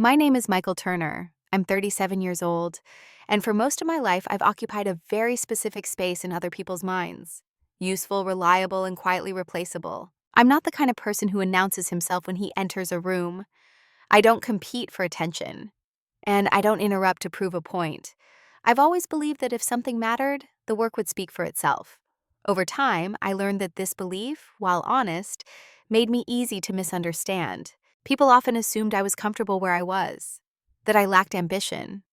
My name is Michael Turner. I'm 37 years old, and for most of my life, I've occupied a very specific space in other people's minds. Useful, reliable, and quietly replaceable. I'm not the kind of person who announces himself when he enters a room. I don't compete for attention, and I don't interrupt to prove a point. I've always believed that if something mattered, the work would speak for itself. Over time, I learned that this belief, while honest, made me easy to misunderstand. People often assumed I was comfortable where I was, that I lacked ambition,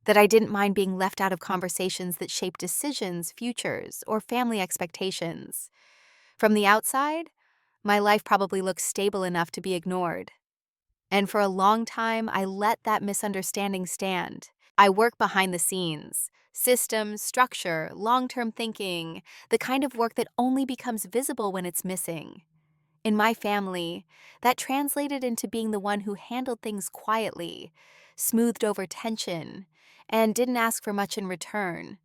that I didn't mind being left out of conversations that shape decisions, futures, or family expectations. From the outside, my life probably looked stable enough to be ignored. And for a long time, I let that misunderstanding stand. I work behind the scenes. Systems, structure, long-term thinking, the kind of work that only becomes visible when it's missing. In my family, that translated into being the one who handled things quietly, smoothed over tension, and didn't ask for much in return.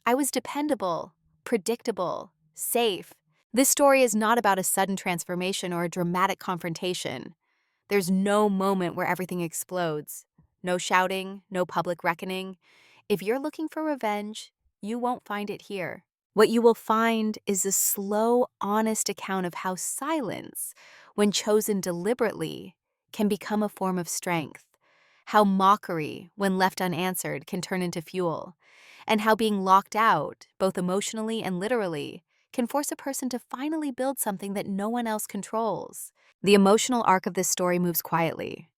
I was dependable, predictable, safe. This story is not about a sudden transformation or a dramatic confrontation. There's no moment where everything explodes. No shouting, no public reckoning. If you're looking for revenge, you won't find it here. What you will find is a slow, honest account of how silence, when chosen deliberately, can become a form of strength. How mockery, when left unanswered, can turn into fuel. And how being locked out, both emotionally and literally, can force a person to finally build something that no one else controls. The emotional arc of this story moves quietly.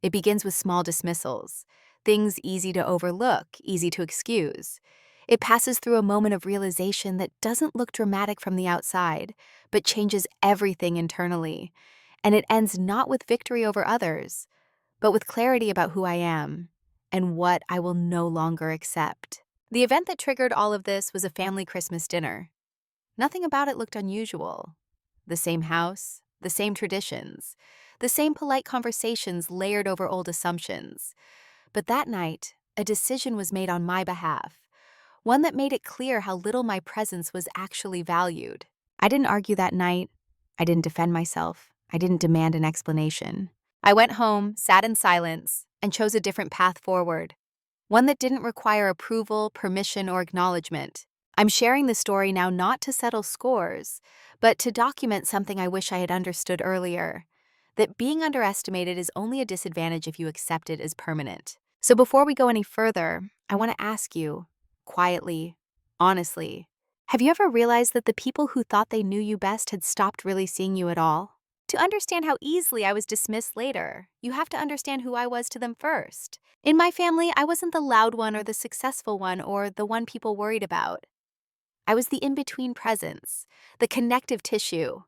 It begins with small dismissals, things easy to overlook, easy to excuse. It passes through a moment of realization that doesn't look dramatic from the outside, but changes everything internally. And it ends not with victory over others, but with clarity about who I am and what I will no longer accept. The event that triggered all of this was a family Christmas dinner. Nothing about it looked unusual. The same house, the same traditions, the same polite conversations layered over old assumptions. But that night, a decision was made on my behalf, one that made it clear how little my presence was actually valued. I didn't argue that night. I didn't defend myself. I didn't demand an explanation. I went home, sat in silence, and chose a different path forward, one that didn't require approval, permission, or acknowledgement. I'm sharing the story now not to settle scores, but to document something I wish I had understood earlier, that being underestimated is only a disadvantage if you accept it as permanent. So before we go any further, I want to ask you, quietly, honestly, have you ever realized that the people who thought they knew you best had stopped really seeing you at all? To understand how easily I was dismissed later, you have to understand who I was to them first. In my family, I wasn't the loud one or the successful one or the one people worried about. I was the in-between presence, the connective tissue,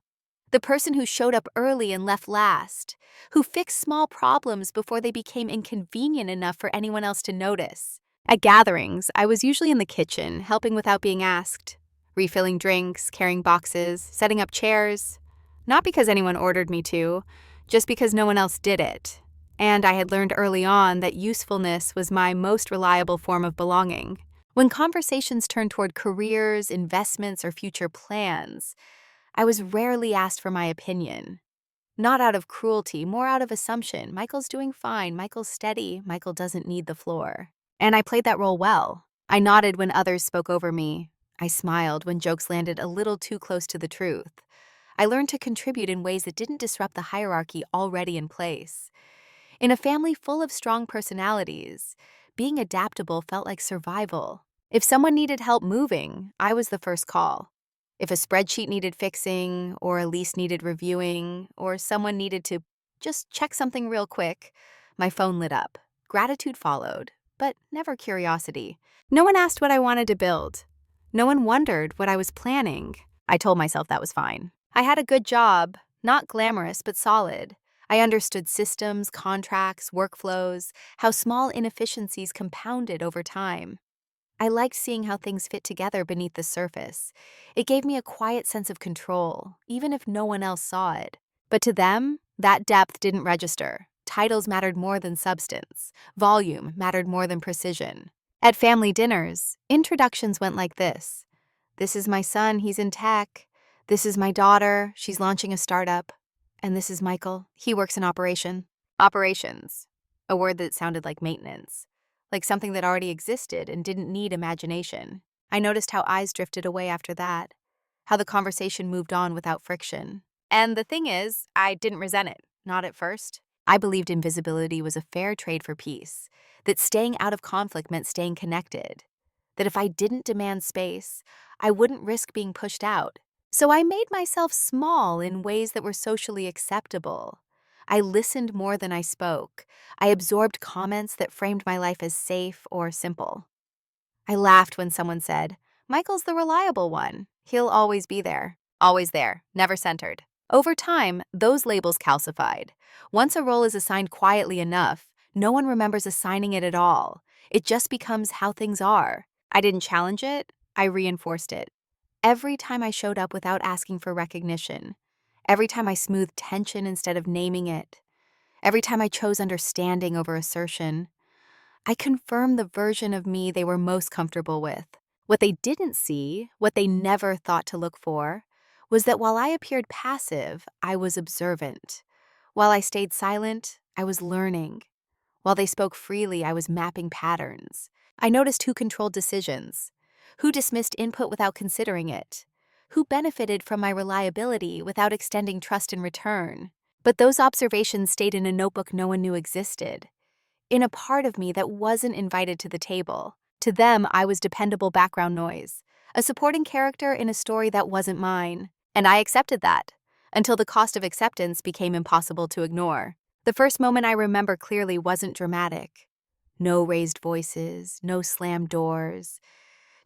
the person who showed up early and left last, who fixed small problems before they became inconvenient enough for anyone else to notice. At gatherings, I was usually in the kitchen, helping without being asked, refilling drinks, carrying boxes, setting up chairs. Not because anyone ordered me to, just because no one else did it. And I had learned early on that usefulness was my most reliable form of belonging. When conversations turned toward careers, investments, or future plans, I was rarely asked for my opinion. Not out of cruelty, more out of assumption. Michael's doing fine, Michael's steady, Michael doesn't need the floor. And I played that role well. I nodded when others spoke over me. I smiled when jokes landed a little too close to the truth. I learned to contribute in ways that didn't disrupt the hierarchy already in place. In a family full of strong personalities, being adaptable felt like survival. If someone needed help moving, I was the first call. If a spreadsheet needed fixing, or a lease needed reviewing, or someone needed to just check something real quick, my phone lit up. Gratitude followed, but never curiosity. No one asked what I wanted to build. No one wondered what I was planning. I told myself that was fine. I had a good job, not glamorous but solid. I understood systems, contracts, workflows, how small inefficiencies compounded over time. I liked seeing how things fit together beneath the surface. It gave me a quiet sense of control, even if no one else saw it. But to them, that depth didn't register. Titles mattered more than substance. Volume mattered more than precision. At family dinners, introductions went like this. This is my son, he's in tech. This is my daughter, she's launching a startup. And this is Michael, he works in operations. a word that sounded like maintenance, like something that already existed and didn't need imagination. I noticed how eyes drifted away after that, how the conversation moved on without friction. And the thing is, I didn't resent it, not at first. I believed invisibility was a fair trade for peace, that staying out of conflict meant staying connected, that if I didn't demand space, I wouldn't risk being pushed out. So I made myself small in ways that were socially acceptable. I listened more than I spoke. I absorbed comments that framed my life as safe or simple. I laughed when someone said, "Michael's the reliable one. He'll always be there." Always there, never centered. Over time, those labels calcified. Once a role is assigned quietly enough, no one remembers assigning it at all. It just becomes how things are. I didn't challenge it, I reinforced it. Every time I showed up without asking for recognition, every time I smoothed tension instead of naming it, every time I chose understanding over assertion, I confirmed the version of me they were most comfortable with. What they didn't see, what they never thought to look for, was that while I appeared passive, I was observant. While I stayed silent, I was learning. While they spoke freely, I was mapping patterns. I noticed who controlled decisions, who dismissed input without considering it, who benefited from my reliability without extending trust in return. But those observations stayed in a notebook no one knew existed, in a part of me that wasn't invited to the table. To them, I was dependable background noise, a supporting character in a story that wasn't mine. And I accepted that, until the cost of acceptance became impossible to ignore. The first moment I remember clearly wasn't dramatic. No raised voices, no slammed doors,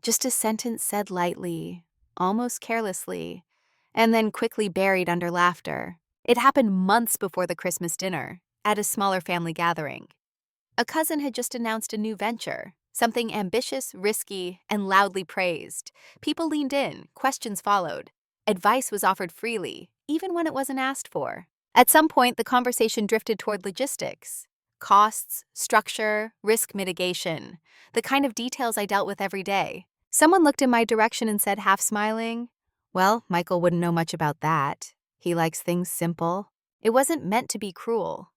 just a sentence said lightly, almost carelessly, and then quickly buried under laughter. It happened months before the Christmas dinner, at a smaller family gathering. A cousin had just announced a new venture, something ambitious, risky, and loudly praised. People leaned in, questions followed. Advice was offered freely, even when it wasn't asked for. At some point, the conversation drifted toward logistics. Costs, structure, risk mitigation, the kind of details I dealt with every day. Someone looked in my direction and said, half smiling, "Well, Michael wouldn't know much about that. He likes things simple." It wasn't meant to be cruel.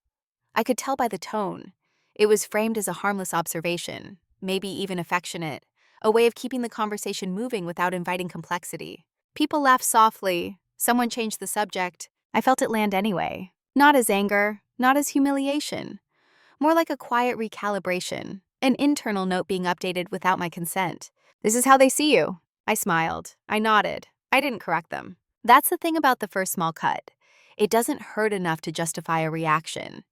I could tell by the tone. It was framed as a harmless observation, maybe even affectionate, a way of keeping the conversation moving without inviting complexity. People laughed softly. Someone changed the subject. I felt it land anyway. Not as anger, not as humiliation. More like a quiet recalibration, an internal note being updated without my consent. "This is how they see you." I smiled. I nodded. I didn't correct them. That's the thing about the first small cut. It doesn't hurt enough to justify a reaction.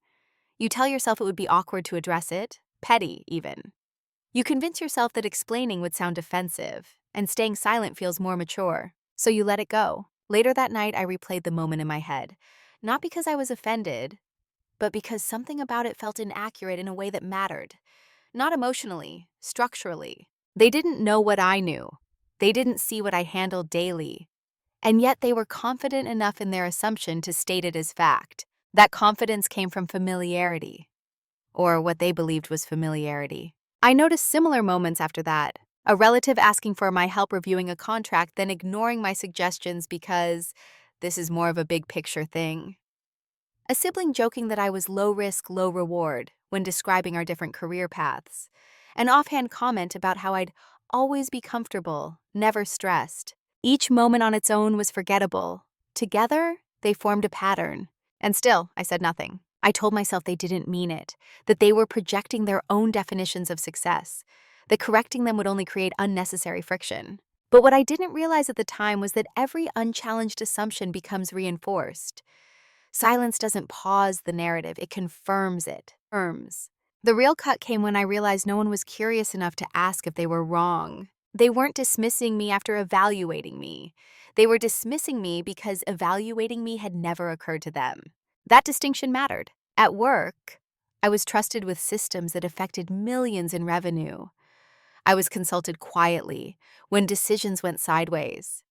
You tell yourself it would be awkward to address it, petty even. You convince yourself that explaining would sound defensive, and staying silent feels more mature, so you let it go. Later that night, I replayed the moment in my head, not because I was offended, but because something about it felt inaccurate in a way that mattered. Not emotionally, structurally. They didn't know what I knew. They didn't see what I handled daily. And yet they were confident enough in their assumption to state it as fact. That confidence came from familiarity, or what they believed was familiarity. I noticed similar moments after that. A relative asking for my help reviewing a contract, then ignoring my suggestions because this is more of a big picture thing. A sibling joking that I was low risk, low reward when describing our different career paths. An offhand comment about how I'd always be comfortable, never stressed. Each moment on its own was forgettable. Together, they formed a pattern. And still, I said nothing. I told myself they didn't mean it, that they were projecting their own definitions of success, that correcting them would only create unnecessary friction. But what I didn't realize at the time was that every unchallenged assumption becomes reinforced. Silence doesn't pause the narrative, it confirms it. The real cut came when I realized no one was curious enough to ask if they were wrong. They weren't dismissing me after evaluating me. They were dismissing me because evaluating me had never occurred to them. That distinction mattered. At work, I was trusted with systems that affected millions in revenue. I was consulted quietly when decisions went sideways.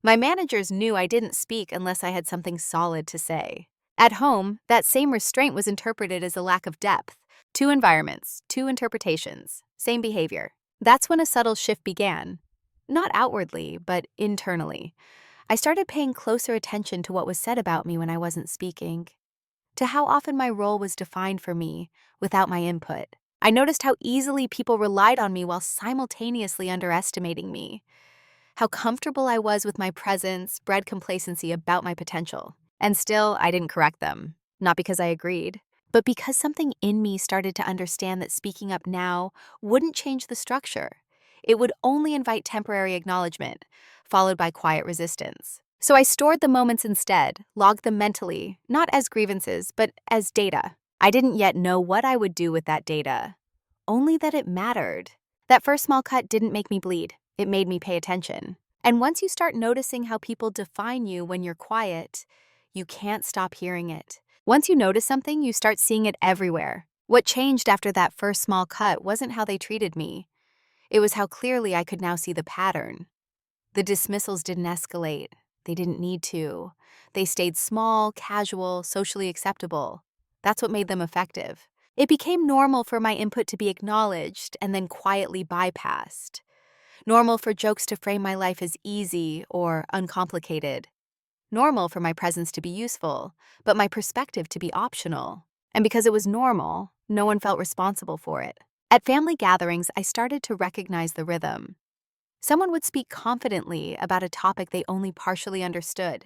My managers knew I didn't speak unless I had something solid to say. At home, that same restraint was interpreted as a lack of depth. Two environments, two interpretations, same behavior. That's when a subtle shift began. Not outwardly, but internally. I started paying closer attention to what was said about me when I wasn't speaking. to how often my role was defined for me without my input. I noticed how easily people relied on me while simultaneously underestimating me. How comfortable I was with my presence bred complacency about my potential. And still, I didn't correct them. Not because I agreed, but because something in me started to understand that speaking up now wouldn't change the structure. It would only invite temporary acknowledgement, followed by quiet resistance. So I stored the moments instead, logged them mentally, not as grievances, but as data. I didn't yet know what I would do with that data, only that it mattered. That first small cut didn't make me bleed. It made me pay attention. And once you start noticing how people define you when you're quiet, you can't stop hearing it. Once you notice something, you start seeing it everywhere. What changed after that first small cut wasn't how they treated me. It was how clearly I could now see the pattern. The dismissals didn't escalate. They didn't need to. They stayed small, casual, socially acceptable. That's what made them effective. It became normal for my input to be acknowledged and then quietly bypassed. Normal for jokes to frame my life as easy or uncomplicated. Normal for my presence to be useful, but my perspective to be optional. And because it was normal, no one felt responsible for it. At family gatherings, I started to recognize the rhythm. Someone would speak confidently about a topic they only partially understood.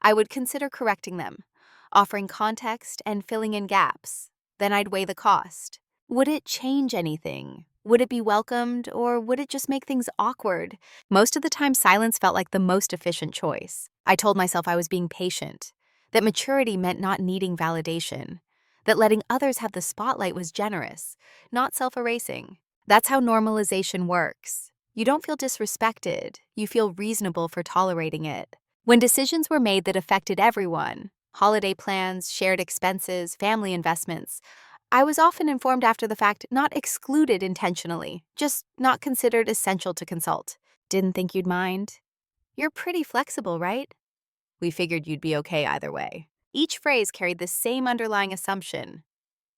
I would consider correcting them, offering context and filling in gaps. Then I'd weigh the cost. Would it change anything? Would it be welcomed, or would it just make things awkward? Most of the time, silence felt like the most efficient choice. I told myself I was being patient, that maturity meant not needing validation, that letting others have the spotlight was generous, not self-erasing. That's how normalization works. You don't feel disrespected, you feel reasonable for tolerating it. When decisions were made that affected everyone, holiday plans, shared expenses, family investments, I was often informed after the fact, not excluded intentionally, just not considered essential to consult. Didn't think you'd mind? You're pretty flexible, right? We figured you'd be okay either way. Each phrase carried the same underlying assumption.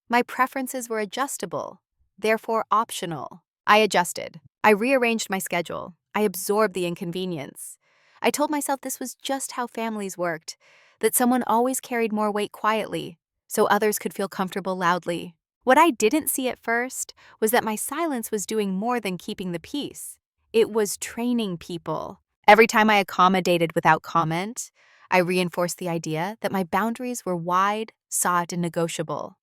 My preferences were adjustable, therefore optional. I adjusted. I rearranged my schedule. I absorbed the inconvenience. I told myself this was just how families worked, that someone always carried more weight quietly, so others could feel comfortable loudly. What I didn't see at first was that my silence was doing more than keeping the peace. It was training people. Every time I accommodated without comment, I reinforced the idea that my boundaries were wide, sought, and negotiable.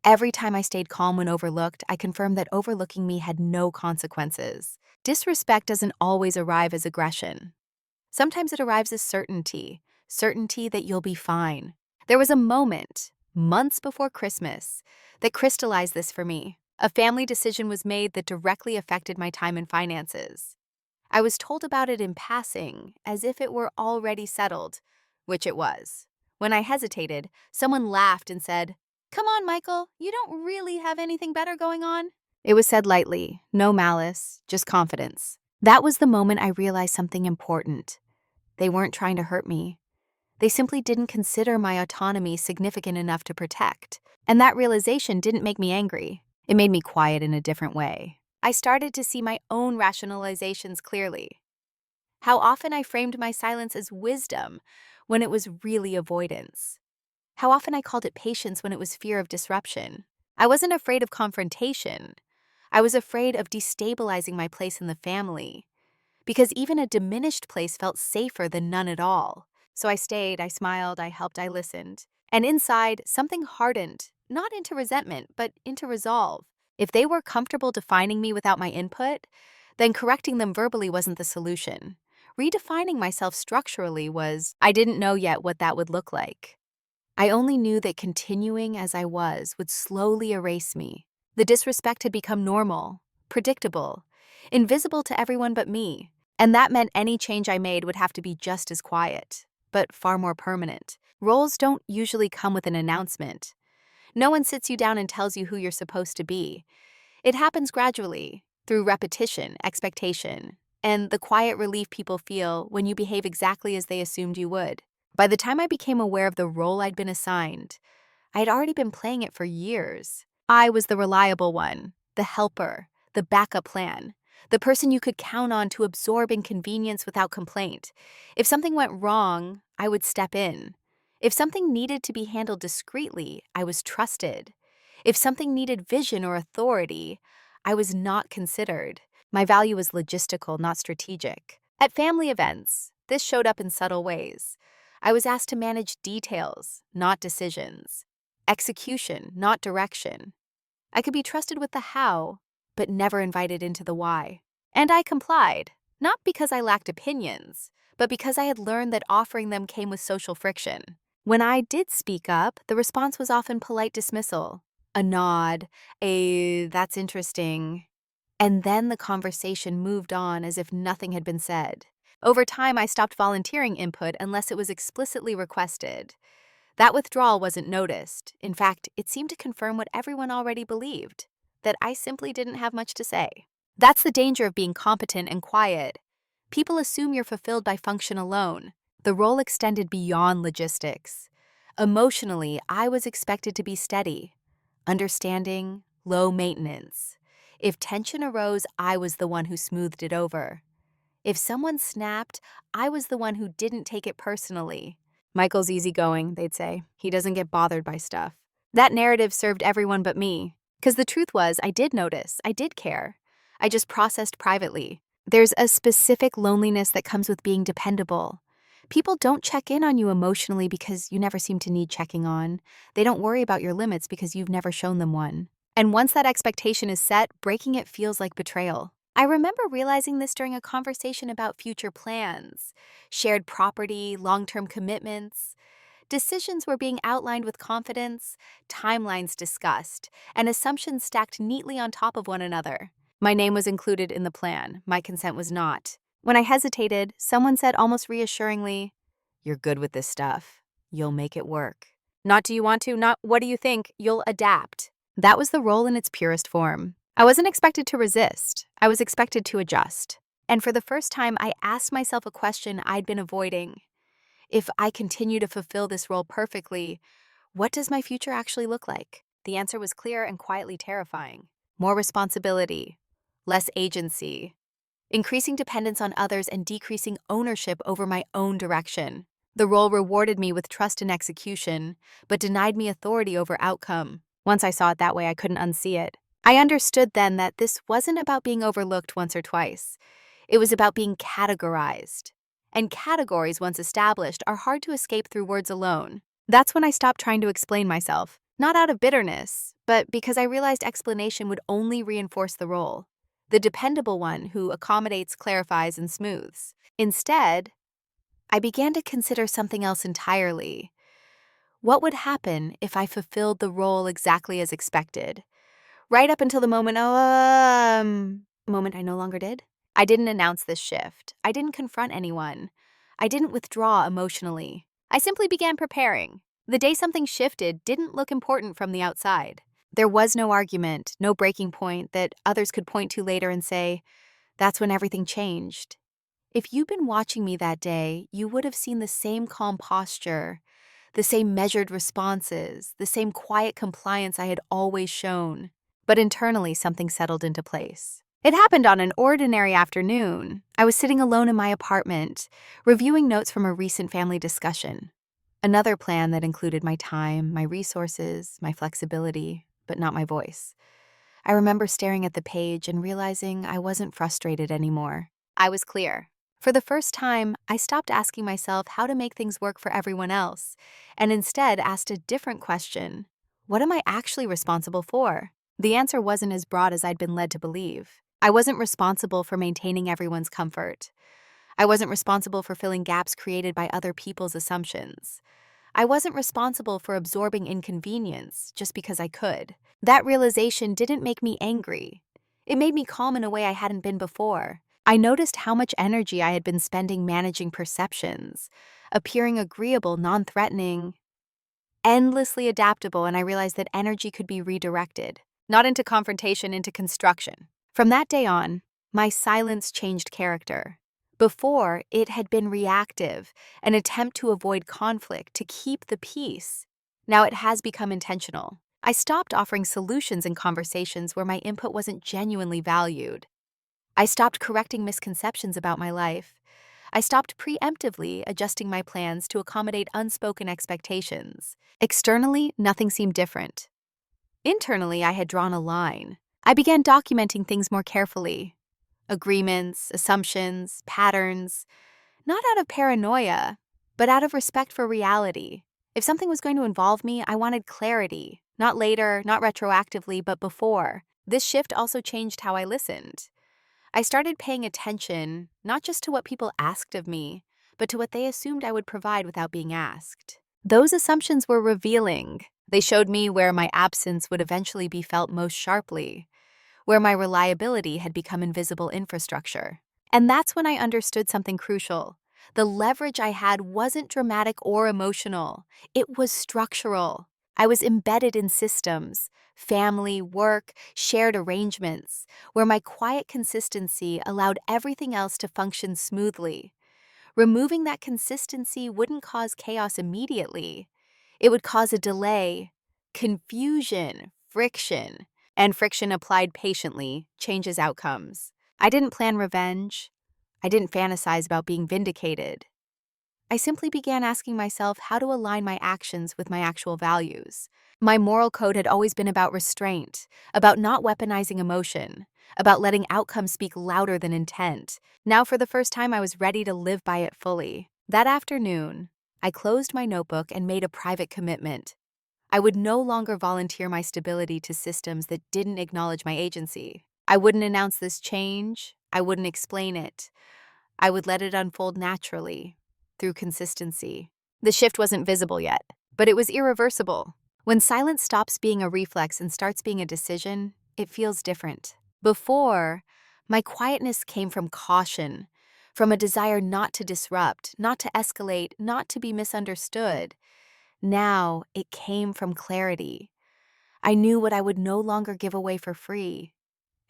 Every time I stayed calm when overlooked, I confirmed that overlooking me had no consequences. Disrespect doesn't always arrive as aggression. Sometimes it arrives as certainty, certainty that you'll be fine. There was a moment, months before Christmas, that crystallized this for me. A family decision was made that directly affected my time and finances. I was told about it in passing, as if it were already settled, which it was. When I hesitated, someone laughed and said, "Come on, Michael, you don't really have anything better going on." It was said lightly, no malice, just confidence. That was the moment I realized something important. They weren't trying to hurt me. They simply didn't consider my autonomy significant enough to protect. And that realization didn't make me angry. It made me quiet in a different way. I started to see my own rationalizations clearly. How often I framed my silence as wisdom when it was really avoidance. How often I called it patience when it was fear of disruption. I wasn't afraid of confrontation. I was afraid of destabilizing my place in the family. Because even a diminished place felt safer than none at all. So I stayed, I smiled, I helped, I listened. And inside, something hardened, not into resentment, but into resolve. If they were comfortable defining me without my input, then correcting them verbally wasn't the solution. Redefining myself structurally was, I didn't know yet what that would look like. I only knew that continuing as I was would slowly erase me. The disrespect had become normal, predictable, invisible to everyone but me. And that meant any change I made would have to be just as quiet, but far more permanent. Roles don't usually come with an announcement. No one sits you down and tells you who you're supposed to be. It happens gradually, through repetition, expectation, and the quiet relief people feel when you behave exactly as they assumed you would. By the time I became aware of the role I'd been assigned, I had already been playing it for years. I was the reliable one, the helper, the backup plan, the person you could count on to absorb inconvenience without complaint. If something went wrong, I would step in. If something needed to be handled discreetly, I was trusted. If something needed vision or authority, I was not considered. My value was logistical, not strategic. At family events, this showed up in subtle ways. I was asked to manage details, not decisions. Execution, not direction. I could be trusted with the how, but never invited into the why. And I complied, not because I lacked opinions, but because I had learned that offering them came with social friction. When I did speak up, the response was often polite dismissal, a nod, that's interesting. And then the conversation moved on as if nothing had been said. Over time, I stopped volunteering input unless it was explicitly requested. That withdrawal wasn't noticed. In fact, it seemed to confirm what everyone already believed, that I simply didn't have much to say. That's the danger of being competent and quiet. People assume you're fulfilled by function alone. The role extended beyond logistics. Emotionally, I was expected to be steady, understanding, low maintenance. If tension arose, I was the one who smoothed it over. If someone snapped, I was the one who didn't take it personally. Michael's easygoing, they'd say. He doesn't get bothered by stuff. That narrative served everyone but me. Because the truth was, I did notice, I did care. I just processed privately. There's a specific loneliness that comes with being dependable. People don't check in on you emotionally because you never seem to need checking on. They don't worry about your limits because you've never shown them one. And once that expectation is set, breaking it feels like betrayal. I remember realizing this during a conversation about future plans, shared property, long-term commitments. Decisions were being outlined with confidence, timelines discussed, and assumptions stacked neatly on top of one another. My name was included in the plan. My consent was not. When I hesitated, someone said almost reassuringly, "You're good with this stuff. You'll make it work." Not "do you want to?" Not "what do you think?" You'll adapt. That was the role in its purest form. I wasn't expected to resist. I was expected to adjust. And for the first time, I asked myself a question I'd been avoiding. If I continue to fulfill this role perfectly, what does my future actually look like? The answer was clear and quietly terrifying. More responsibility, less agency, increasing dependence on others and decreasing ownership over my own direction. The role rewarded me with trust and execution, but denied me authority over outcome. Once I saw it that way, I couldn't unsee it. I understood then that this wasn't about being overlooked once or twice. It was about being categorized. And categories, once established, are hard to escape through words alone. That's when I stopped trying to explain myself, not out of bitterness, but because I realized explanation would only reinforce the role, the dependable one who accommodates, clarifies, and smooths. Instead, I began to consider something else entirely. What would happen if I fulfilled the role exactly as expected? Right up until the moment I no longer did. I didn't announce this shift. I didn't confront anyone. I didn't withdraw emotionally. I simply began preparing. The day something shifted didn't look important from the outside. There was no argument, no breaking point that others could point to later and say, "That's when everything changed." If you'd been watching me that day, you would have seen the same calm posture, the same measured responses, the same quiet compliance I had always shown. But internally, something settled into place. It happened on an ordinary afternoon. I was sitting alone in my apartment, reviewing notes from a recent family discussion. Another plan that included my time, my resources, my flexibility, but not my voice. I remember staring at the page and realizing I wasn't frustrated anymore. I was clear. For the first time, I stopped asking myself how to make things work for everyone else, and instead asked a different question. What am I actually responsible for? The answer wasn't as broad as I'd been led to believe. I wasn't responsible for maintaining everyone's comfort. I wasn't responsible for filling gaps created by other people's assumptions. I wasn't responsible for absorbing inconvenience just because I could. That realization didn't make me angry. It made me calm in a way I hadn't been before. I noticed how much energy I had been spending managing perceptions, appearing agreeable, non-threatening, endlessly adaptable, and I realized that energy could be redirected. Not into confrontation, into construction. From that day on, my silence changed character. Before, it had been reactive, an attempt to avoid conflict, to keep the peace. Now it has become intentional. I stopped offering solutions in conversations where my input wasn't genuinely valued. I stopped correcting misconceptions about my life. I stopped preemptively adjusting my plans to accommodate unspoken expectations. Externally, nothing seemed different. Internally, I had drawn a line. I began documenting things more carefully. Agreements, assumptions, patterns, not out of paranoia, but out of respect for reality. If something was going to involve me, I wanted clarity. Not later, not retroactively, but before. This shift also changed how I listened. I started paying attention, not just to what people asked of me, but to what they assumed I would provide without being asked. Those assumptions were revealing. They showed me where my absence would eventually be felt most sharply, where my reliability had become invisible infrastructure. And that's when I understood something crucial. The leverage I had wasn't dramatic or emotional. It was structural. I was embedded in systems, family, work, shared arrangements, where my quiet consistency allowed everything else to function smoothly. Removing that consistency wouldn't cause chaos immediately. It would cause a delay, confusion, friction. And friction applied patiently changes outcomes. I didn't plan revenge. I didn't fantasize about being vindicated. I simply began asking myself how to align my actions with my actual values. My moral code had always been about restraint, about not weaponizing emotion, about letting outcomes speak louder than intent. Now, for the first time, I was ready to live by it fully. That afternoon, I closed my notebook and made a private commitment. I would no longer volunteer my stability to systems that didn't acknowledge my agency. I wouldn't announce this change. I wouldn't explain it. I would let it unfold naturally, through consistency. The shift wasn't visible yet, but it was irreversible. When silence stops being a reflex and starts being a decision, it feels different. Before, my quietness came from caution, from a desire not to disrupt, not to escalate, not to be misunderstood. Now, it came from clarity. I knew what I would no longer give away for free,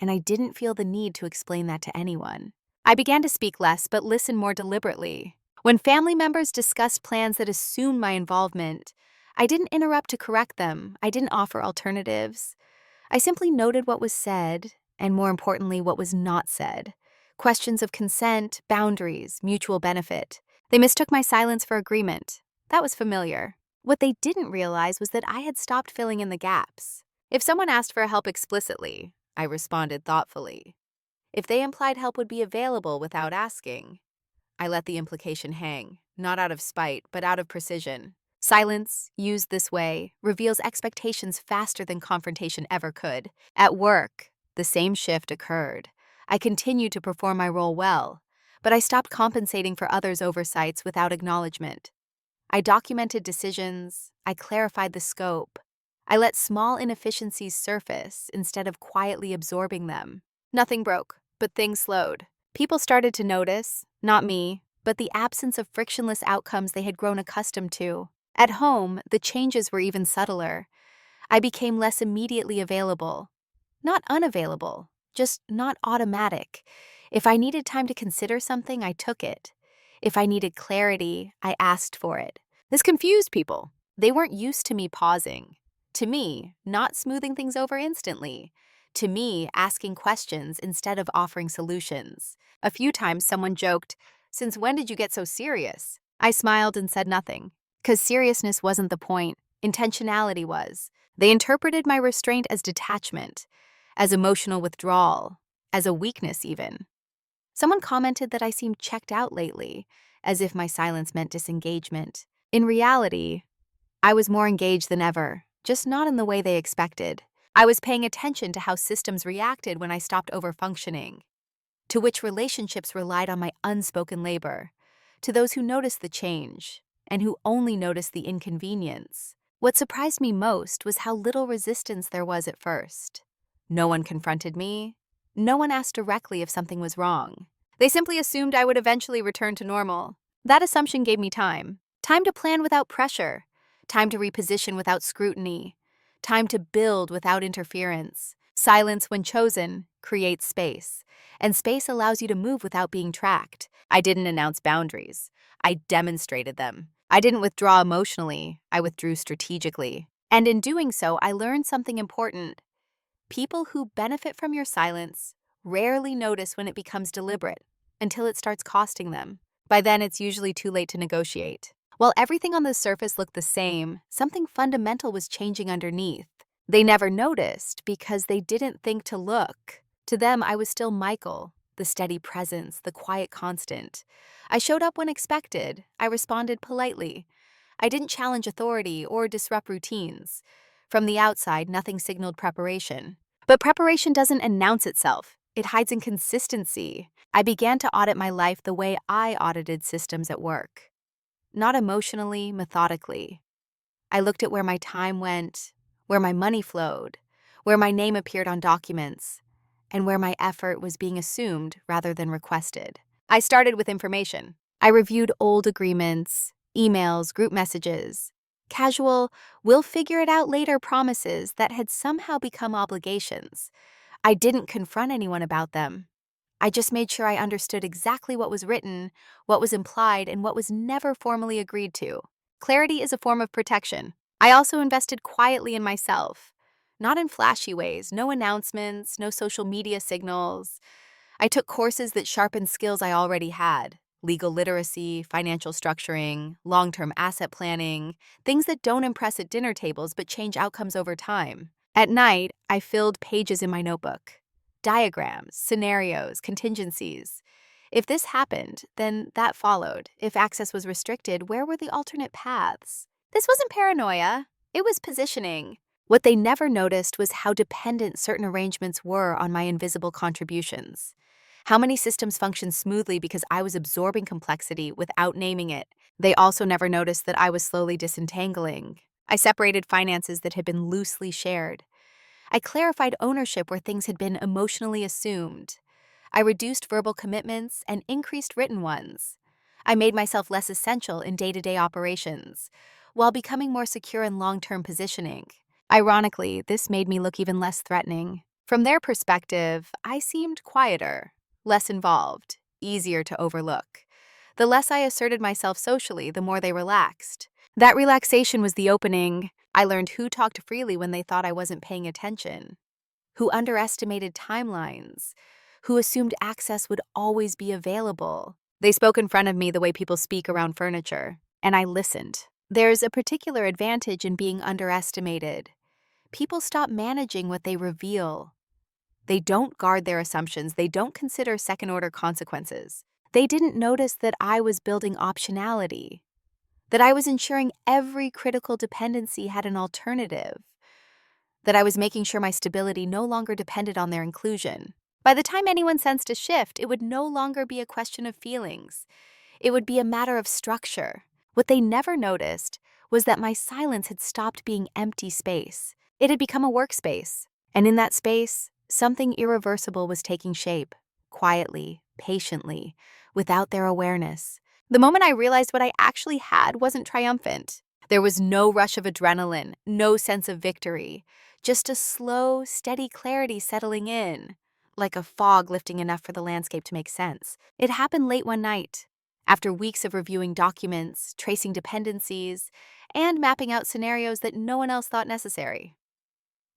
and I didn't feel the need to explain that to anyone. I began to speak less but listen more deliberately. When family members discussed plans that assumed my involvement, I didn't interrupt to correct them. I didn't offer alternatives. I simply noted what was said, and more importantly, what was not said. Questions of consent, boundaries, mutual benefit. They mistook my silence for agreement. That was familiar. What they didn't realize was that I had stopped filling in the gaps. If someone asked for help explicitly, I responded thoughtfully. If they implied help would be available without asking, I let the implication hang, not out of spite, but out of precision. Silence, used this way, reveals expectations faster than confrontation ever could. At work, the same shift occurred. I continued to perform my role well, but I stopped compensating for others' oversights without acknowledgement. I documented decisions, I clarified the scope. I let small inefficiencies surface instead of quietly absorbing them. Nothing broke, but things slowed. People started to notice, not me, but the absence of frictionless outcomes they had grown accustomed to. At home, the changes were even subtler. I became less immediately available. Not unavailable, just not automatic. If I needed time to consider something, I took it. If I needed clarity, I asked for it. This confused people. They weren't used to me pausing. To me, not smoothing things over instantly. To me, asking questions instead of offering solutions. A few times someone joked, "Since when did you get so serious?" I smiled and said nothing. 'Cause seriousness wasn't the point. Intentionality was. They interpreted my restraint as detachment, as emotional withdrawal, as a weakness even. Someone commented that I seemed checked out lately, as if my silence meant disengagement. In reality, I was more engaged than ever, just not in the way they expected. I was paying attention to how systems reacted when I stopped overfunctioning, to which relationships relied on my unspoken labor, to those who noticed the change, and who only noticed the inconvenience. What surprised me most was how little resistance there was at first. No one confronted me. No one asked directly if something was wrong. They simply assumed I would eventually return to normal. That assumption gave me time. Time to plan without pressure. Time to reposition without scrutiny. Time to build without interference. Silence, when chosen, creates space. And space allows you to move without being tracked. I didn't announce boundaries. I demonstrated them. I didn't withdraw emotionally. I withdrew strategically. And in doing so, I learned something important. People who benefit from your silence rarely notice when it becomes deliberate, until it starts costing them. By then, it's usually too late to negotiate. While everything on the surface looked the same, something fundamental was changing underneath. They never noticed because they didn't think to look. To them, I was still Michael, the steady presence, the quiet constant. I showed up when expected. I responded politely. I didn't challenge authority or disrupt routines. From the outside, nothing signaled preparation. But preparation doesn't announce itself. It hides in consistency. I began to audit my life the way I audited systems at work. Not emotionally, methodically. I looked at where my time went, where my money flowed, where my name appeared on documents, and where my effort was being assumed rather than requested. I started with information. I reviewed old agreements, emails, group messages, casual, we'll figure it out later promises that had somehow become obligations. I didn't confront anyone about them. I just made sure I understood exactly what was written, what was implied, and what was never formally agreed to. Clarity is a form of protection. I also invested quietly in myself. Not in flashy ways, no announcements, no social media signals. I took courses that sharpened skills I already had. Legal literacy, financial structuring, long-term asset planning, things that don't impress at dinner tables but change outcomes over time. At night, I filled pages in my notebook. Diagrams, scenarios, contingencies. If this happened, then that followed. If access was restricted, where were the alternate paths? This wasn't paranoia. It was positioning. What they never noticed was how dependent certain arrangements were on my invisible contributions. How many systems functioned smoothly because I was absorbing complexity without naming it. They also never noticed that I was slowly disentangling. I separated finances that had been loosely shared. I clarified ownership where things had been emotionally assumed. I reduced verbal commitments and increased written ones. I made myself less essential in day-to-day operations, while becoming more secure in long-term positioning. Ironically, this made me look even less threatening. From their perspective, I seemed quieter, less involved, easier to overlook. The less I asserted myself socially, the more they relaxed. That relaxation was the opening. I learned who talked freely when they thought I wasn't paying attention, who underestimated timelines, who assumed access would always be available. They spoke in front of me the way people speak around furniture, and I listened. There's a particular advantage in being underestimated. People stop managing what they reveal. They don't guard their assumptions. They don't consider second-order consequences. They didn't notice that I was building optionality, that I was ensuring every critical dependency had an alternative, that I was making sure my stability no longer depended on their inclusion. By the time anyone sensed a shift, it would no longer be a question of feelings. It would be a matter of structure. What they never noticed was that my silence had stopped being empty space. It had become a workspace. And in that space, something irreversible was taking shape, quietly, patiently, without their awareness. The moment I realized what I actually had wasn't triumphant. There was no rush of adrenaline, no sense of victory, just a slow, steady clarity settling in, like a fog lifting enough for the landscape to make sense. It happened late one night, after weeks of reviewing documents, tracing dependencies, and mapping out scenarios that no one else thought necessary.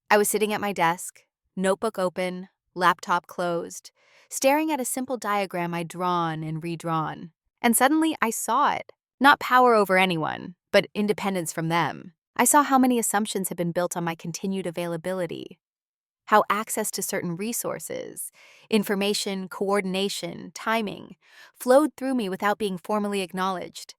I was sitting at my desk, notebook open, laptop closed, staring at a simple diagram I'd drawn and redrawn. And suddenly I saw it. Not power over anyone, but independence from them. I saw how many assumptions had been built on my continued availability, how access to certain resources, information, coordination, timing, flowed through me without being formally acknowledged,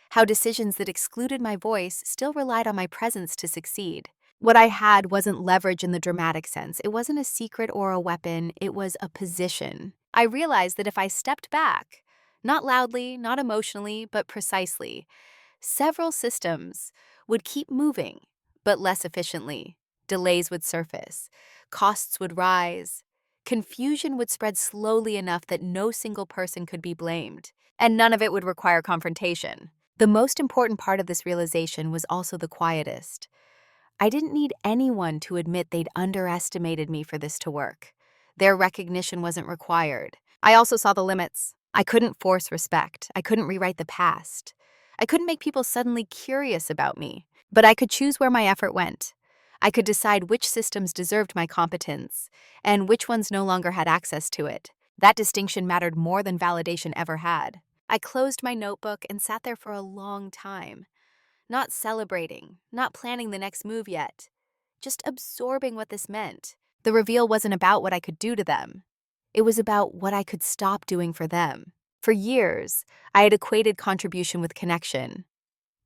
how decisions that excluded my voice still relied on my presence to succeed. What I had wasn't leverage in the dramatic sense. It wasn't a secret or a weapon. It was a position. I realized that if I stepped back, not loudly, not emotionally, but precisely, several systems would keep moving, but less efficiently. Delays would surface, costs would rise, confusion would spread slowly enough that no single person could be blamed, and none of it would require confrontation. The most important part of this realization was also the quietest. I didn't need anyone to admit they'd underestimated me for this to work. Their recognition wasn't required. I also saw the limits. I couldn't force respect. I couldn't rewrite the past. I couldn't make people suddenly curious about me. But I could choose where my effort went. I could decide which systems deserved my competence and which ones no longer had access to it. That distinction mattered more than validation ever had. I closed my notebook and sat there for a long time, not celebrating, not planning the next move yet, just absorbing what this meant. The reveal wasn't about what I could do to them. It was about what I could stop doing for them. For years, I had equated contribution with connection.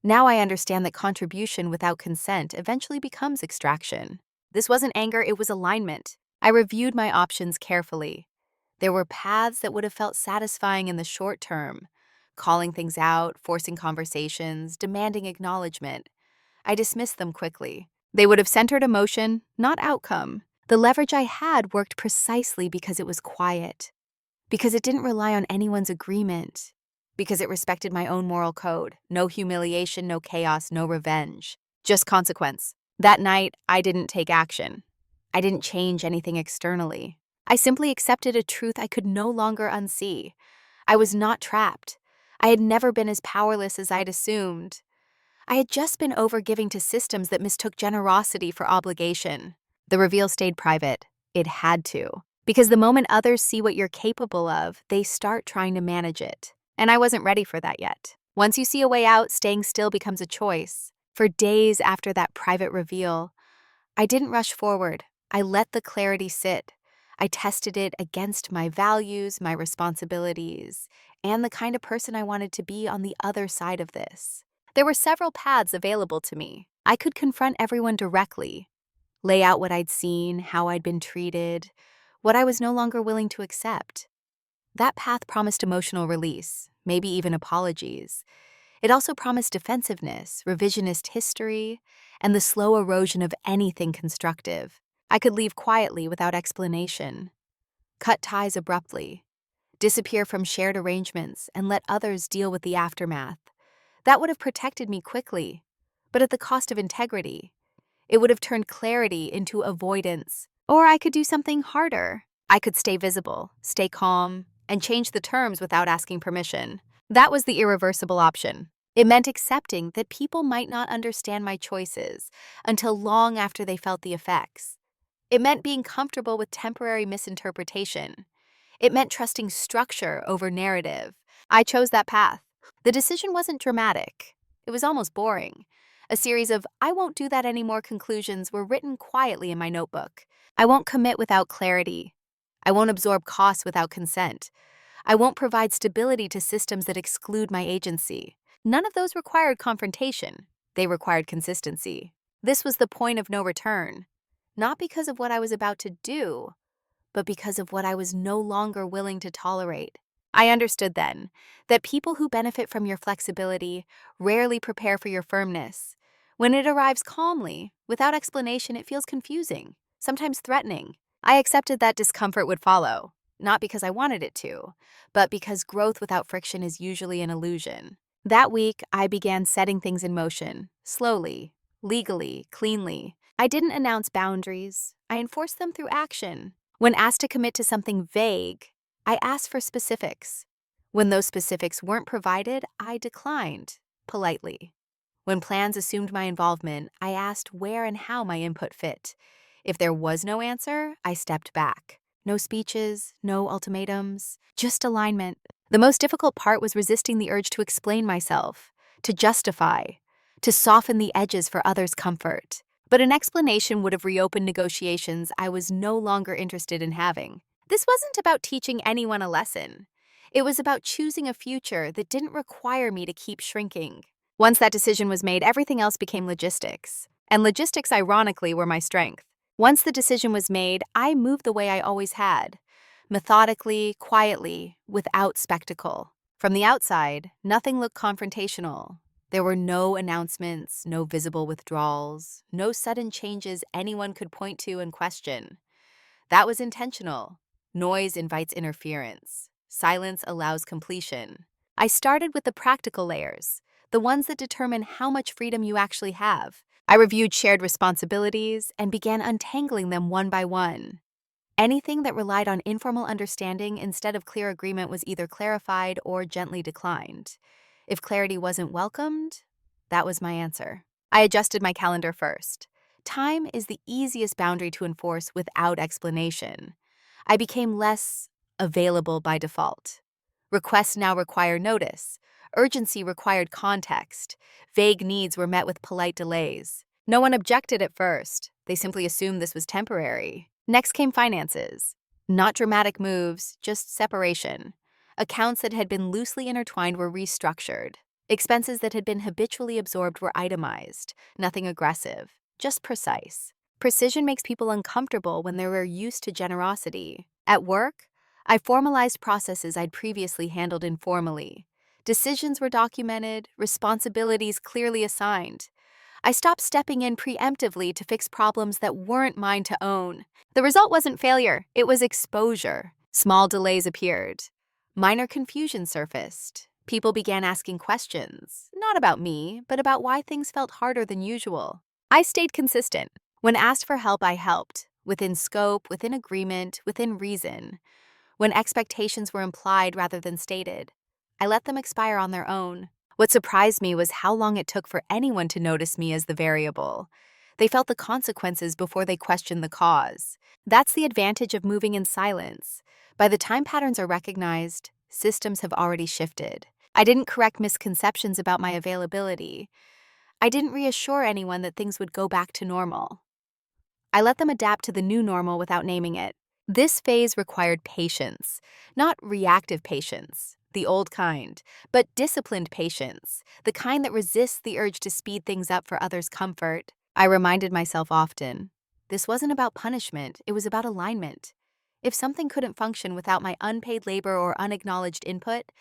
Now I understand that contribution without consent eventually becomes extraction. This wasn't anger, it was alignment. I reviewed my options carefully. There were paths that would have felt satisfying in the short term, calling things out, forcing conversations, demanding acknowledgement. I dismissed them quickly. They would have centered emotion, not outcome. The leverage I had worked precisely because it was quiet, because it didn't rely on anyone's agreement, because it respected my own moral code. No humiliation, no chaos, no revenge. Just consequence. That night, I didn't take action. I didn't change anything externally. I simply accepted a truth I could no longer unsee. I was not trapped. I had never been as powerless as I'd assumed. I had just been overgiving to systems that mistook generosity for obligation. The reveal stayed private. It had to. Because the moment others see what you're capable of, they start trying to manage it. And I wasn't ready for that yet. Once you see a way out, staying still becomes a choice. For days after that private reveal, I didn't rush forward. I let the clarity sit. I tested it against my values, my responsibilities, and the kind of person I wanted to be on the other side of this. There were several paths available to me. I could confront everyone directly, lay out what I'd seen, how I'd been treated, what I was no longer willing to accept. That path promised emotional release, maybe even apologies. It also promised defensiveness, revisionist history, and the slow erosion of anything constructive. I could leave quietly without explanation, cut ties abruptly, disappear from shared arrangements, and let others deal with the aftermath. That would have protected me quickly, but at the cost of integrity. It would have turned clarity into avoidance. Or I could do something harder. I could stay visible, stay calm, and change the terms without asking permission. That was the irreversible option. It meant accepting that people might not understand my choices until long after they felt the effects. It meant being comfortable with temporary misinterpretation. It meant trusting structure over narrative. I chose that path. The decision wasn't dramatic. It was almost boring. A series of "I won't do that anymore" conclusions were written quietly in my notebook. I won't commit without clarity. I won't absorb costs without consent. I won't provide stability to systems that exclude my agency. None of those required confrontation. They required consistency. This was the point of no return. Not because of what I was about to do, but because of what I was no longer willing to tolerate. I understood then that people who benefit from your flexibility rarely prepare for your firmness. When it arrives calmly, without explanation, it feels confusing, sometimes threatening. I accepted that discomfort would follow, not because I wanted it to, but because growth without friction is usually an illusion. That week, I began setting things in motion, slowly, legally, cleanly. I didn't announce boundaries. I enforced them through action. When asked to commit to something vague, I asked for specifics. When those specifics weren't provided, I declined, politely. When plans assumed my involvement, I asked where and how my input fit. If there was no answer, I stepped back. No speeches, no ultimatums, just alignment. The most difficult part was resisting the urge to explain myself, to justify, to soften the edges for others' comfort. But an explanation would have reopened negotiations I was no longer interested in having. This wasn't about teaching anyone a lesson. It was about choosing a future that didn't require me to keep shrinking. Once that decision was made, everything else became logistics. And logistics, ironically, were my strength. Once the decision was made, I moved the way I always had. Methodically, quietly, without spectacle. From the outside, nothing looked confrontational. There were no announcements, no visible withdrawals, no sudden changes anyone could point to and question. That was intentional. Noise invites interference. Silence allows completion. I started with the practical layers, the ones that determine how much freedom you actually have. I reviewed shared responsibilities and began untangling them one by one. Anything that relied on informal understanding instead of clear agreement was either clarified or gently declined. If clarity wasn't welcomed, that was my answer. I adjusted my calendar first. Time is the easiest boundary to enforce without explanation. I became less available by default, Requests now require notice. Urgency required context. Vague needs were met with polite delays. No one objected at first. They simply assumed this was temporary. Next came finances. Not dramatic moves, just separation. Accounts that had been loosely intertwined were restructured. Expenses that had been habitually absorbed were itemized. Nothing aggressive, just precise. Precision makes people uncomfortable when they were used to generosity. At work, I formalized processes I'd previously handled informally. Decisions were documented, responsibilities clearly assigned. I stopped stepping in preemptively to fix problems that weren't mine to own. The result wasn't failure, it was exposure. Small delays appeared. Minor confusion surfaced. People began asking questions, not about me, but about why things felt harder than usual. I stayed consistent. When asked for help, I helped, within scope, within agreement, within reason. When expectations were implied rather than stated, I let them expire on their own. What surprised me was how long it took for anyone to notice me as the variable. They felt the consequences before they questioned the cause. That's the advantage of moving in silence. By the time patterns are recognized, systems have already shifted. I didn't correct misconceptions about my availability. I didn't reassure anyone that things would go back to normal. I let them adapt to the new normal without naming it. This phase required patience, not reactive patience, the old kind, but disciplined patience, the kind that resists the urge to speed things up for others' comfort. I reminded myself often, this wasn't about punishment, it was about alignment. If something couldn't function without my unpaid labor or unacknowledged input,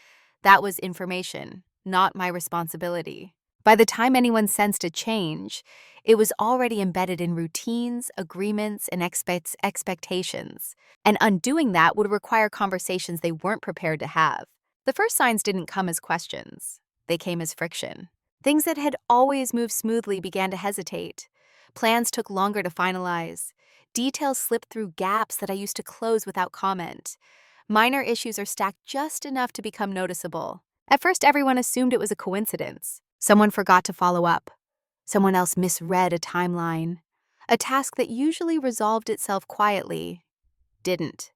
that was information, not my responsibility. By the time anyone sensed a change, it was already embedded in routines, agreements, and expectations. And undoing that would require conversations they weren't prepared to have. The first signs didn't come as questions. They came as friction. Things that had always moved smoothly began to hesitate. Plans took longer to finalize. Details slipped through gaps that I used to close without comment. Minor issues are stacked just enough to become noticeable. At first, everyone assumed it was a coincidence. Someone forgot to follow up. Someone else misread a timeline. A task that usually resolved itself quietly didn't.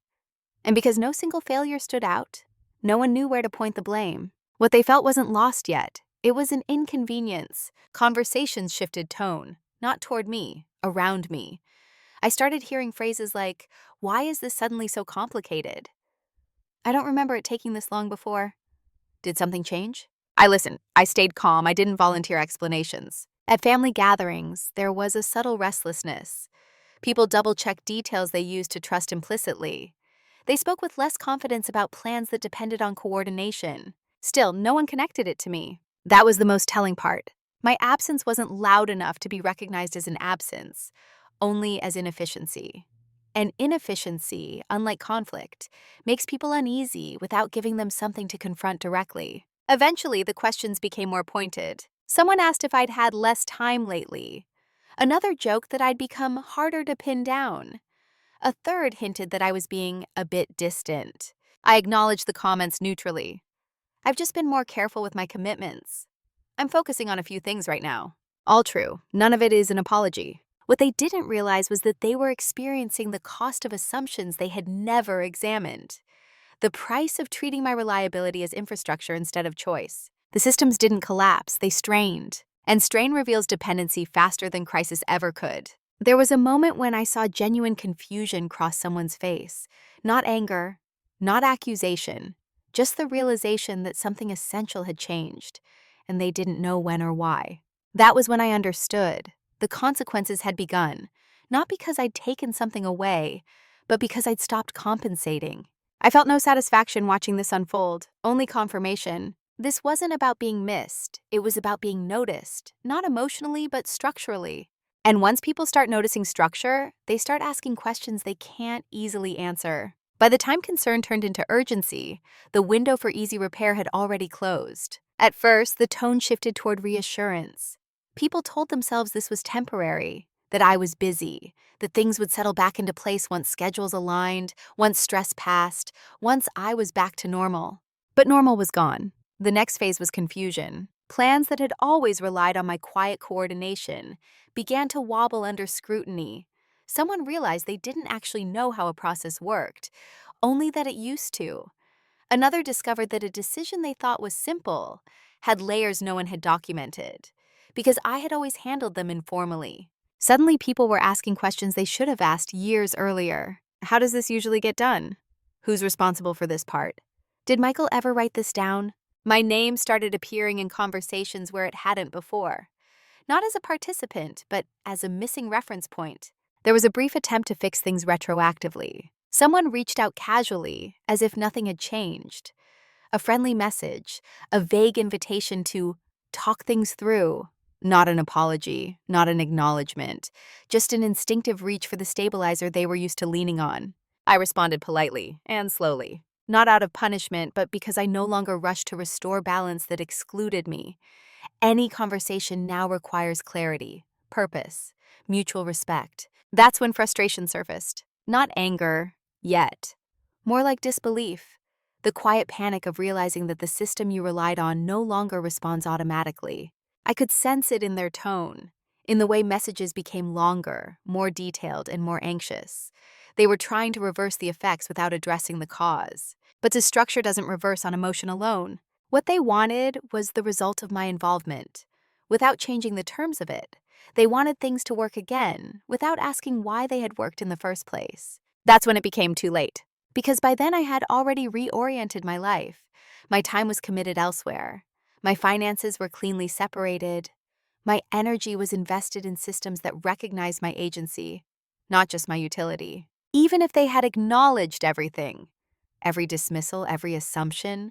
And because no single failure stood out, no one knew where to point the blame. What they felt wasn't lost yet. It was an inconvenience. Conversations shifted tone, not toward me, around me. I started hearing phrases like, "Why is this suddenly so complicated? I don't remember it taking this long before. Did something change?" I listened. I stayed calm. I didn't volunteer explanations. At family gatherings, there was a subtle restlessness. People double-checked details they used to trust implicitly. They spoke with less confidence about plans that depended on coordination. Still, no one connected it to me. That was the most telling part. My absence wasn't loud enough to be recognized as an absence, only as inefficiency. And inefficiency, unlike conflict, makes people uneasy without giving them something to confront directly. Eventually, the questions became more pointed. Someone asked if I'd had less time lately. Another joked that I'd become harder to pin down. A third hinted that I was being a bit distant. I acknowledged the comments neutrally. I've just been more careful with my commitments. I'm focusing on a few things right now. All true. None of it is an apology. What they didn't realize was that they were experiencing the cost of assumptions they had never examined. The price of treating my reliability as infrastructure instead of choice. The systems didn't collapse, they strained. And strain reveals dependency faster than crisis ever could. There was a moment when I saw genuine confusion cross someone's face. Not anger, not accusation, just the realization that something essential had changed, and they didn't know when or why. That was when I understood. The consequences had begun, not because I'd taken something away, but because I'd stopped compensating. I felt no satisfaction watching this unfold, only confirmation. This wasn't about being missed, it was about being noticed, not emotionally, but structurally. And once people start noticing structure, they start asking questions they can't easily answer. By the time concern turned into urgency, the window for easy repair had already closed. At first, the tone shifted toward reassurance. People told themselves this was temporary, that I was busy, that things would settle back into place once schedules aligned, once stress passed, once I was back to normal. But normal was gone. The next phase was confusion. Plans that had always relied on my quiet coordination began to wobble under scrutiny. Someone realized they didn't actually know how a process worked, only that it used to. Another discovered that a decision they thought was simple had layers no one had documented, because I had always handled them informally. Suddenly, people were asking questions they should have asked years earlier. How does this usually get done? Who's responsible for this part? Did Michael ever write this down? My name started appearing in conversations where it hadn't before. Not as a participant, but as a missing reference point. There was a brief attempt to fix things retroactively. Someone reached out casually, as if nothing had changed. A friendly message, a vague invitation to talk things through. Not an apology, not an acknowledgement, just an instinctive reach for the stabilizer they were used to leaning on. I responded politely and slowly, not out of punishment, but because I no longer rushed to restore balance that excluded me. Any conversation now requires clarity, purpose, mutual respect. That's when frustration surfaced. Not anger, yet. More like disbelief. The quiet panic of realizing that the system you relied on no longer responds automatically. I could sense it in their tone, in the way messages became longer, more detailed, and more anxious. They were trying to reverse the effects without addressing the cause. But structure doesn't reverse on emotion alone. What they wanted was the result of my involvement, without changing the terms of it. They wanted things to work again, without asking why they had worked in the first place. That's when it became too late, because by then I had already reoriented my life. My time was committed elsewhere. My finances were cleanly separated. My energy was invested in systems that recognized my agency, not just my utility. Even if they had acknowledged everything, every dismissal, every assumption,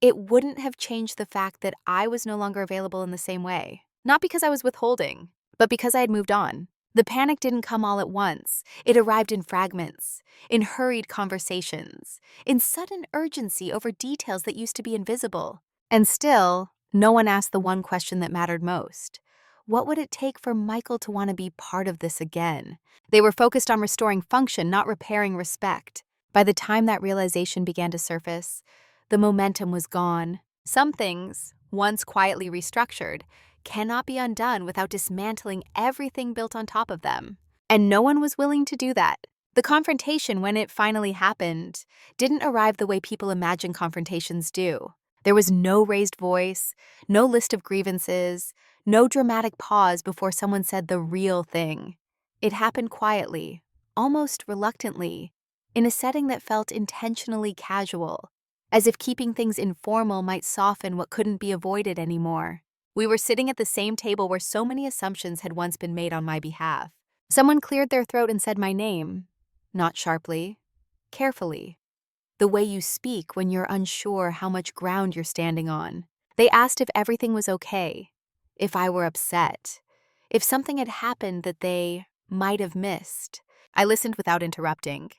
it wouldn't have changed the fact that I was no longer available in the same way. Not because I was withholding, but because I had moved on. The panic didn't come all at once. It arrived in fragments, in hurried conversations, in sudden urgency over details that used to be invisible. And still, no one asked the one question that mattered most. What would it take for Michael to want to be part of this again? They were focused on restoring function, not repairing respect. By the time that realization began to surface, the momentum was gone. Some things, once quietly restructured, cannot be undone without dismantling everything built on top of them. And no one was willing to do that. The confrontation, when it finally happened, didn't arrive the way people imagine confrontations do. There was no raised voice, no list of grievances, no dramatic pause before someone said the real thing. It happened quietly, almost reluctantly, in a setting that felt intentionally casual, as if keeping things informal might soften what couldn't be avoided anymore. We were sitting at the same table where so many assumptions had once been made on my behalf. Someone cleared their throat and said my name, not sharply, carefully. The way you speak when you're unsure how much ground you're standing on. They asked if everything was okay, if I were upset, if something had happened that they might have missed. I listened without interrupting.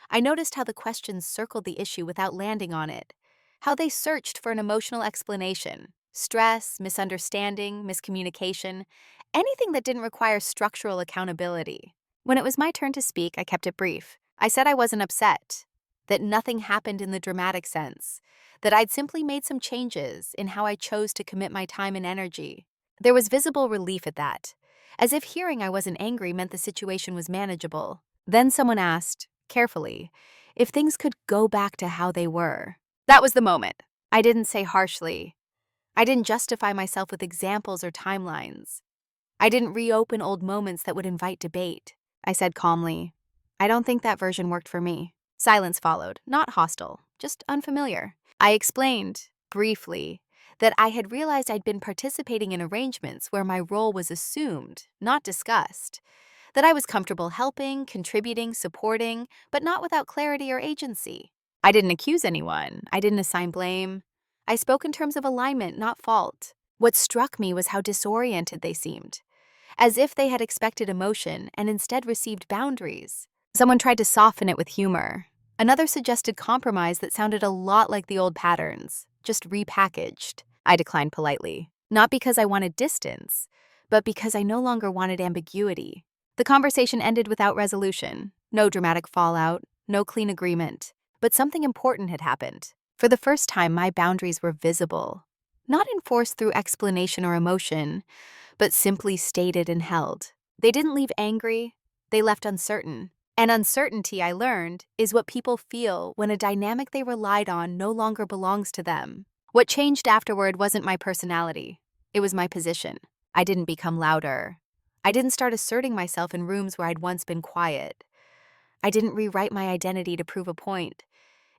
I noticed how the questions circled the issue without landing on it, how they searched for an emotional explanation, stress, misunderstanding, miscommunication, anything that didn't require structural accountability. When it was my turn to speak, I kept it brief. I said I wasn't upset, that nothing happened in the dramatic sense, that I'd simply made some changes in how I chose to commit my time and energy. There was visible relief at that, as if hearing I wasn't angry meant the situation was manageable. Then someone asked, carefully, if things could go back to how they were. That was the moment. I didn't say harshly. I didn't justify myself with examples or timelines. I didn't reopen old moments that would invite debate. I said calmly, I don't think that version worked for me. Silence followed, not hostile, just unfamiliar. I explained, briefly, that I had realized I'd been participating in arrangements where my role was assumed, not discussed. That I was comfortable helping, contributing, supporting, but not without clarity or agency. I didn't accuse anyone. I didn't assign blame. I spoke in terms of alignment, not fault. What struck me was how disoriented they seemed, as if they had expected emotion and instead received boundaries. Someone tried to soften it with humor. Another suggested compromise that sounded a lot like the old patterns, just repackaged. I declined politely, not because I wanted distance, but because I no longer wanted ambiguity. The conversation ended without resolution. No dramatic fallout, no clean agreement. But something important had happened. For the first time, my boundaries were visible. Not enforced through explanation or emotion, but simply stated and held. They didn't leave angry, they left uncertain. And uncertainty, I learned, is what people feel when a dynamic they relied on no longer belongs to them. What changed afterward wasn't my personality, it was my position. I didn't become louder. I didn't start asserting myself in rooms where I'd once been quiet. I didn't rewrite my identity to prove a point.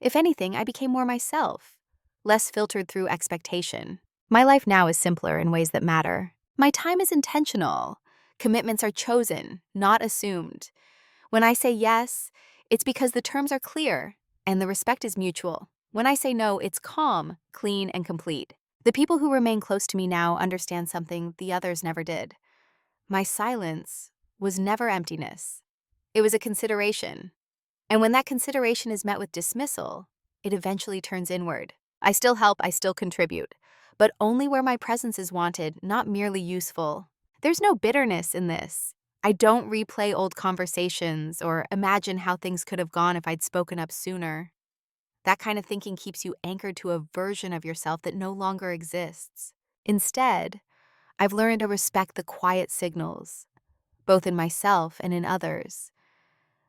If anything, I became more myself, less filtered through expectation. My life now is simpler in ways that matter. My time is intentional. Commitments are chosen, not assumed. When I say yes, it's because the terms are clear and the respect is mutual. When I say no, it's calm, clean, and complete. The people who remain close to me now understand something the others never did. My silence was never emptiness. It was a consideration. And when that consideration is met with dismissal, it eventually turns inward. I still help, I still contribute, but only where my presence is wanted, not merely useful. There's no bitterness in this. I don't replay old conversations or imagine how things could have gone if I'd spoken up sooner. That kind of thinking keeps you anchored to a version of yourself that no longer exists. Instead, I've learned to respect the quiet signals, both in myself and in others.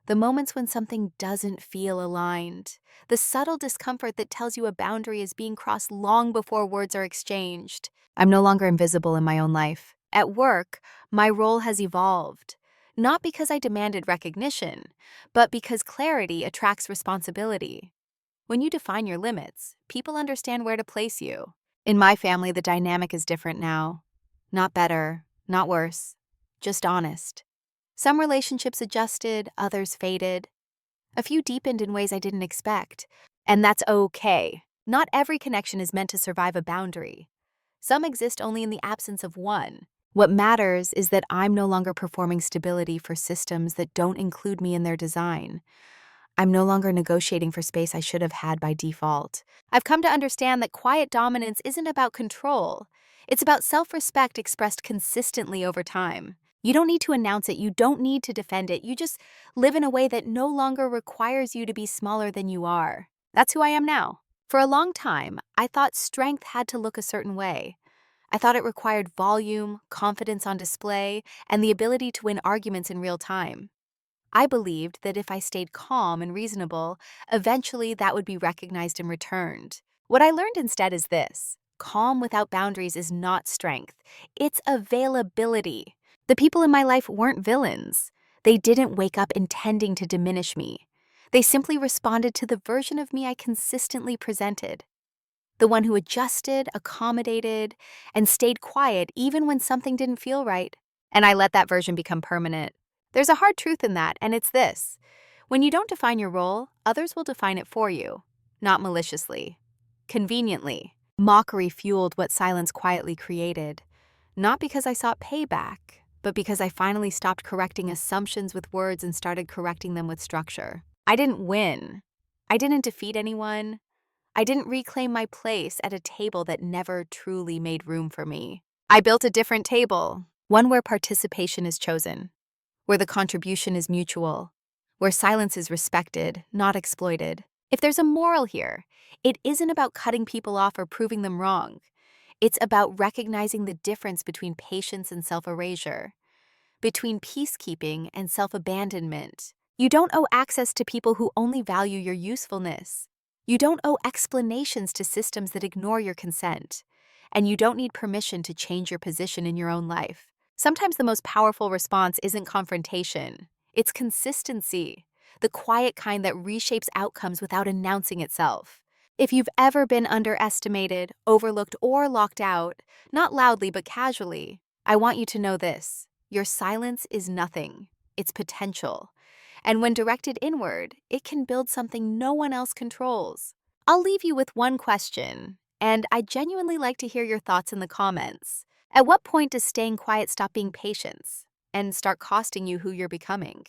The moments when something doesn't feel aligned, the subtle discomfort that tells you a boundary is being crossed long before words are exchanged. I'm no longer invisible in my own life. At work, my role has evolved, not because I demanded recognition, but because clarity attracts responsibility. When you define your limits, people understand where to place you. In my family, the dynamic is different now. Not better, not worse, just honest. Some relationships adjusted, others faded. A few deepened in ways I didn't expect. And that's okay. Not every connection is meant to survive a boundary. Some exist only in the absence of one. What matters is that I'm no longer performing stability for systems that don't include me in their design. I'm no longer negotiating for space I should have had by default. I've come to understand that quiet dominance isn't about control. It's about self-respect expressed consistently over time. You don't need to announce it, you don't need to defend it, you just live in a way that no longer requires you to be smaller than you are. That's who I am now. For a long time, I thought strength had to look a certain way. I thought it required volume, confidence on display, and the ability to win arguments in real time. I believed that if I stayed calm and reasonable, eventually that would be recognized and returned. What I learned instead is this: calm without boundaries is not strength, it's availability. The people in my life weren't villains. They didn't wake up intending to diminish me. They simply responded to the version of me I consistently presented. The one who adjusted, accommodated, and stayed quiet even when something didn't feel right. And I let that version become permanent. There's a hard truth in that, and it's this: when you don't define your role, others will define it for you, not maliciously, conveniently. Mockery fueled what silence quietly created, not because I sought payback, but because I finally stopped correcting assumptions with words and started correcting them with structure. I didn't win. I didn't defeat anyone. I didn't reclaim my place at a table that never truly made room for me. I built a different table, one where participation is chosen, where the contribution is mutual, where silence is respected, not exploited. If there's a moral here, it isn't about cutting people off or proving them wrong. It's about recognizing the difference between patience and self-erasure, between peacekeeping and self-abandonment. You don't owe access to people who only value your usefulness. You don't owe explanations to systems that ignore your consent. And you don't need permission to change your position in your own life. Sometimes the most powerful response isn't confrontation. It's consistency, the quiet kind that reshapes outcomes without announcing itself. If you've ever been underestimated, overlooked, or locked out, not loudly but casually, I want you to know this: your silence is nothing. It's potential. And when directed inward, it can build something no one else controls. I'll leave you with one question, and I'd genuinely like to hear your thoughts in the comments. At what point does staying quiet stop being patience and start costing you who you're becoming?